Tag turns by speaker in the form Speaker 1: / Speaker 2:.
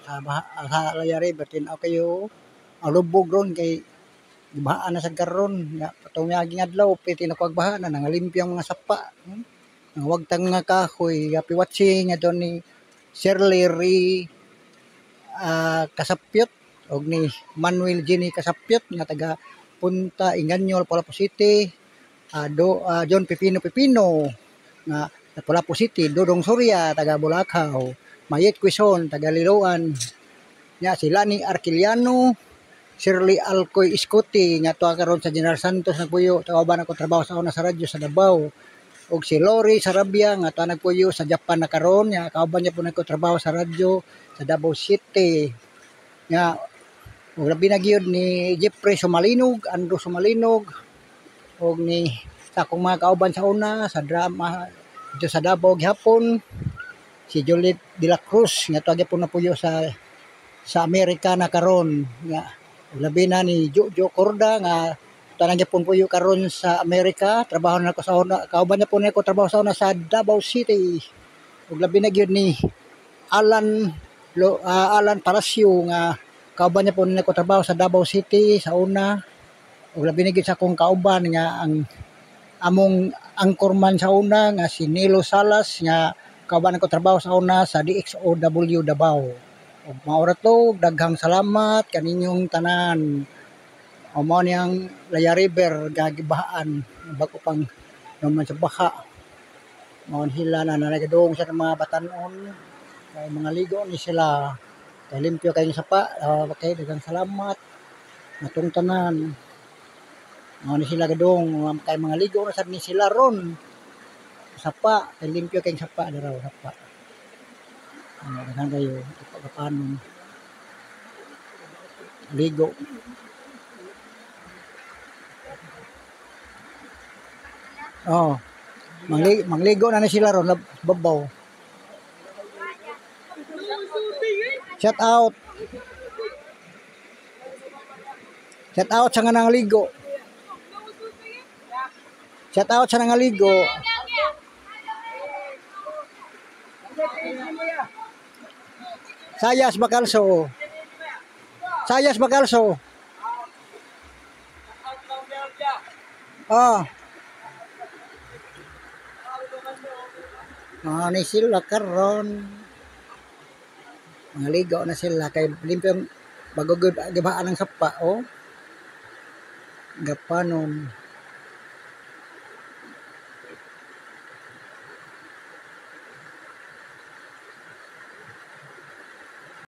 Speaker 1: sa layari batin ako kayo alubog ron kay bahaan na sa karon nga patungaging adlaw piti na baha na nangalimpyo ang mga sapa. Ang wagtang nga kahoy happy watching ato ni Shirley Kasapyot og ni Manuel Jenny Kasapyot nga taga Punta Inganyol, Palapu City. John Pipino nga Palapu City, Dodong Surya taga Bulacau, Mayet Quezon taga Liloan. Nya sila ni Arquiliano, Shirley Alcoy Iscuti nga tuwa karon sa General Santos nagpuyo kauban ako trabaho sa una sa radyo sa Davao. Og si Lori Sarabia nga tuwa nagpuyo sa Japan na karon nya kauban niya po nagko trabaho sa radyo sa Davao City. Nya og labi na gyud ni Jeffrey Sumalinog, Andrew Sumalinog og ni sa akong mga kauban sa una sa drama dito sa Davao gihapon si Juliet de la Cruz nga tuwa gyapon napuyo sa Amerika na karon nga labi na ni Jojo Corda nga tanang gyapon puyo karon sa Amerika trabaho na ko sa una kauban niya po nako trabaho sa una sa Davao City ug labi na gyud ni Alan Palacio nga kauban niya po nako trabaho sa Davao City sa una ug labi na gyud sa akong kauban nga ang among anchorman sa una nga si Nilo Salas nga kauban ko trabaho sa una sa DXOW Davao. Og maura to daghang salamat kaninyong tanan. O mao niyang Laya River gagibahaan bago pang naman sa baha. Mao sila na nagadong sa mga batanon kay mga ligo ni sila. Kay limpyo kay sapa kay daghang salamat natong tanan. Mao ni sila gadong kay mga ligo na sad ni sila ron. Sapa kay limpyo kay sapa daraw sapa. Daghang kayo pagpapanon ligo. Mangligo na ni sila ron babaw. Shout out sa nga nangaligo. Shout out sa nangaligo. Sayas Bakalso. Ni sila karon. Nangaligo na sila kay limpyo bago gibaan ng sapa gapanon.